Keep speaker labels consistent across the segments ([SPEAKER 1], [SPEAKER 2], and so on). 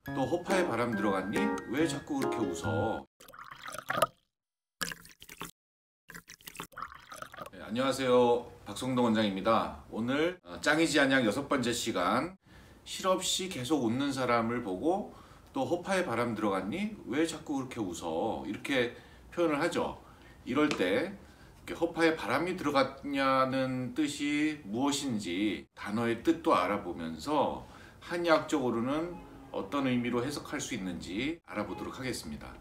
[SPEAKER 1] 너 허파에 바람 들어갔니? 왜 자꾸 그렇게 웃어? 네, 안녕하세요. 박성동 원장입니다. 오늘 짱이지 않냐 6번째 시간. 실없이 계속 웃는 사람을 보고 또 허파에 바람 들어갔니? 왜 자꾸 그렇게 웃어? 이렇게 표현을 하죠. 이럴 때 허파에 바람이 들어갔냐는 뜻이 무엇인지 단어의 뜻도 알아보면서 한의학적으로는 어떤 의미로 해석할 수 있는지 알아보도록 하겠습니다.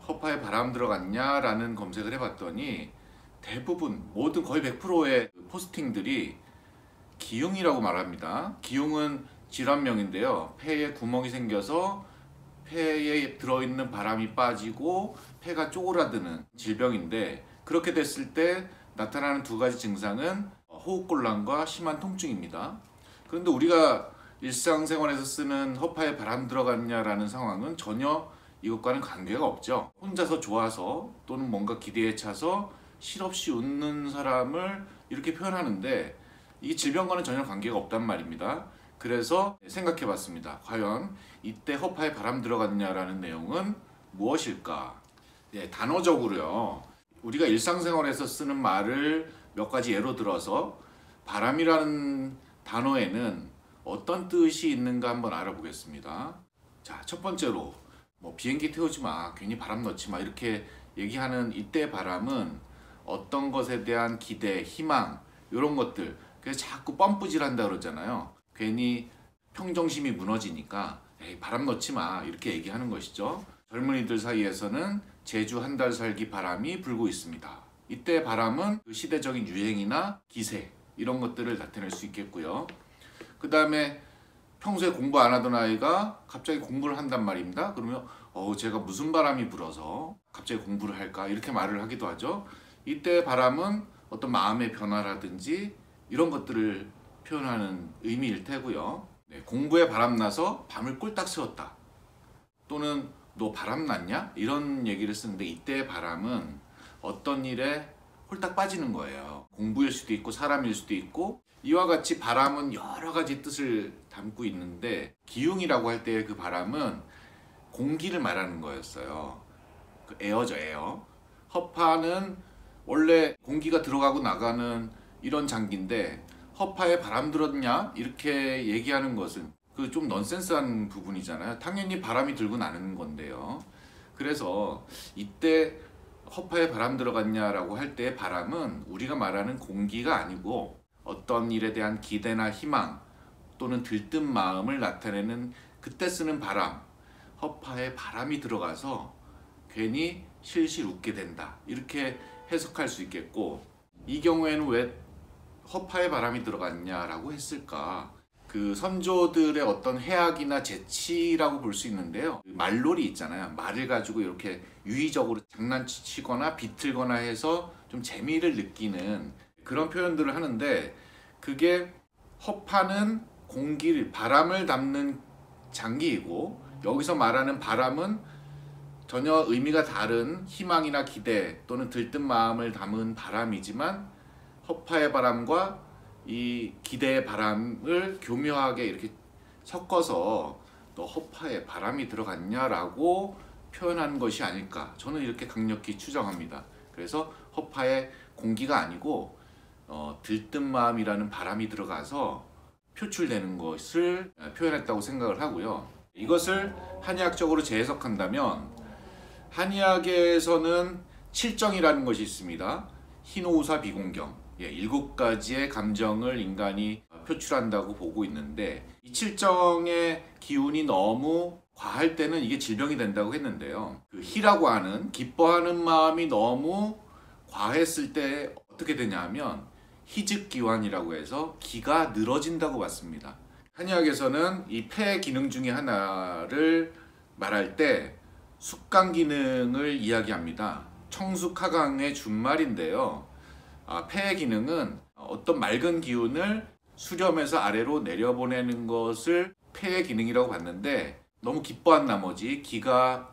[SPEAKER 1] 허파에 바람 들어갔냐? 라는 검색을 해봤더니 대부분 거의 100%의 포스팅들이 기흉이라고 말합니다. 기흉은 질환명인데요. 폐에 구멍이 생겨서 폐에 들어있는 바람이 빠지고 폐가 쪼그라드는 질병인데, 그렇게 됐을 때 나타나는 두 가지 증상은 호흡곤란과 심한 통증입니다. 그런데 우리가 일상생활에서 쓰는 허파에 바람 들어갔냐라는 상황은 전혀 이것과는 관계가 없죠. 혼자서 좋아서 또는 뭔가 기대에 차서 실없이 웃는 사람을 이렇게 표현하는데 이게 질병과는 전혀 관계가 없단 말입니다. 그래서 생각해 봤습니다. 과연 이때 허파에 바람 들어갔냐라는 내용은 무엇일까? 단어적으로요. 우리가 일상생활에서 쓰는 말을 몇 가지 예로 들어서 바람이라는 단어에는 어떤 뜻이 있는가 한번 알아보겠습니다. 자, 첫 번째로 비행기 태우지 마, 괜히 바람 넣지 마 이렇게 얘기하는 이때 바람은 어떤 것에 대한 기대, 희망 이런 것들, 그래서 자꾸 뻔뿌질한다 그러잖아요. 괜히 평정심이 무너지니까 에이, 바람 넣지 마 이렇게 얘기하는 것이죠. 젊은이들 사이에서는 제주 한 달 살기 바람이 불고 있습니다. 이때 바람은 그 시대적인 유행이나 기세 이런 것들을 나타낼 수 있겠고요. 그 다음에 평소에 공부 안 하던 아이가 갑자기 공부를 한단 말입니다. 그러면 제가 무슨 바람이 불어서 갑자기 공부를 할까 이렇게 말을 하기도 하죠. 이때 바람은 어떤 마음의 변화라든지 이런 것들을 표현하는 의미일 테고요. 공부에 바람나서 밤을 꼴딱 새웠다, 또는 너 바람 났냐? 이런 얘기를 쓰는데 이때의 바람은 어떤 일에 홀딱 빠지는 거예요. 공부일 수도 있고 사람일 수도 있고, 이와 같이 바람은 여러 가지 뜻을 담고 있는데 기흉이라고 할 때의 그 바람은 공기를 말하는 거였어요. 그 에어죠, 에어. 허파는 원래 공기가 들어가고 나가는 이런 장기인데 허파에 바람 들었냐? 이렇게 얘기하는 것은 그 좀 넌센스한 부분이잖아요. 당연히 바람이 들고 나는 건데요. 그래서 이때 허파에 바람 들어갔냐라고 할 때 바람은 우리가 말하는 공기가 아니고 어떤 일에 대한 기대나 희망 또는 들뜬 마음을 나타내는 그때 쓰는 바람, 허파에 바람이 들어가서 괜히 실실 웃게 된다 이렇게 해석할 수 있겠고, 이 경우에는 왜 허파에 바람이 들어갔냐라고 했을까? 그 선조들의 어떤 해악이나 재치라고 볼 수 있는데요. 말놀이 있잖아요. 말을 가지고 이렇게 유의적으로 장난치거나 비틀거나 해서 좀 재미를 느끼는 그런 표현들을 하는데, 그게 허파는 공기를, 바람을 담는 장기이고 여기서 말하는 바람은 전혀 의미가 다른 희망이나 기대 또는 들뜬 마음을 담은 바람이지만 허파의 바람과 이 기대의 바람을 교묘하게 이렇게 섞어서 너 허파에 바람이 들어갔냐라고 표현한 것이 아닐까, 저는 이렇게 강력히 추정합니다. 그래서 허파에 공기가 아니고 들뜬 마음이라는 바람이 들어가서 표출되는 것을 표현했다고 생각을 하고요. 이것을 한의학적으로 재해석한다면 한의학에서는 칠정이라는 것이 있습니다. 희노우사 비공경, 7가지의 감정을 인간이 표출한다고 보고 있는데, 이 칠정의 기운이 너무 과할 때는 이게 질병이 된다고 했는데요. 그 희라고 하는 기뻐하는 마음이 너무 과했을 때 어떻게 되냐 하면 희즉기환이라고 해서 기가 늘어진다고 봤습니다. 한의학에서는 이 폐 기능 중에 하나를 말할 때 숙강 기능을 이야기합니다. 청숙하강의 준말인데요. 폐의 기능은 어떤 맑은 기운을 수렴해서 아래로 내려보내는 것을 폐의 기능이라고 봤는데, 너무 기뻐한 나머지 기가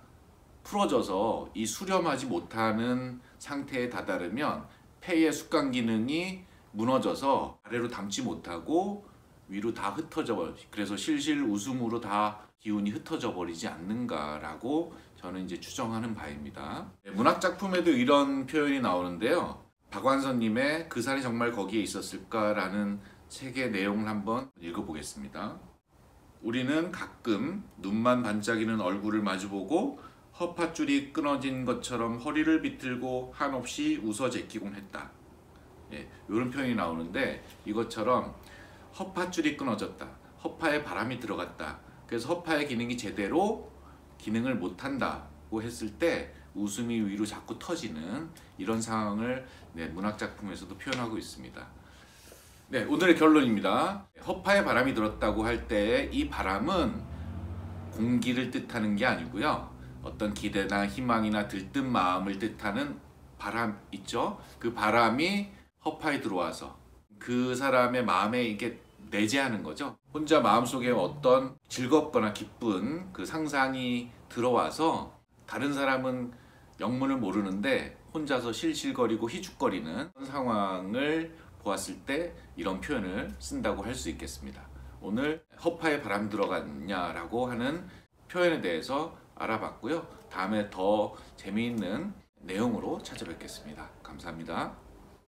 [SPEAKER 1] 풀어져서 이 수렴하지 못하는 상태에 다다르면 폐의 숙강 기능이 무너져서 아래로 담지 못하고 위로 다 흩어져, 그래서 실실 웃음으로 다 기운이 흩어져 버리지 않는가라고 저는 이제 추정하는 바입니다. 문학 작품에도 이런 표현이 나오는데요. 박완서님의 그 살이 정말 거기에 있었을까라는 책의 내용을 한번 읽어보겠습니다. 우리는 가끔 눈만 반짝이는 얼굴을 마주보고 허파줄이 끊어진 것처럼 허리를 비틀고 한없이 웃어 제끼곤 했다. 이런 표현이 나오는데, 이것처럼 허파줄이 끊어졌다, 허파에 바람이 들어갔다, 그래서 허파의 기능이 제대로 기능을 못한다고 했을 때 웃음이 위로 자꾸 터지는 이런 상황을 문학작품에서도 표현하고 있습니다. 오늘의 결론입니다. 허파에 바람이 들었다고 할 때 이 바람은 공기를 뜻하는 게 아니고요, 어떤 기대나 희망이나 들뜬 마음을 뜻하는 바람 있죠? 그 바람이 허파에 들어와서 그 사람의 마음에 이게 내재하는 거죠. 혼자 마음속에 어떤 즐겁거나 기쁜 그 상상이 들어와서 다른 사람은 영문을 모르는데 혼자서 실실거리고 희죽거리는 상황을 보았을 때 이런 표현을 쓴다고 할 수 있겠습니다. 오늘 허파에 바람 들어갔냐라고 하는 표현에 대해서 알아봤고요. 다음에 더 재미있는 내용으로 찾아뵙겠습니다. 감사합니다.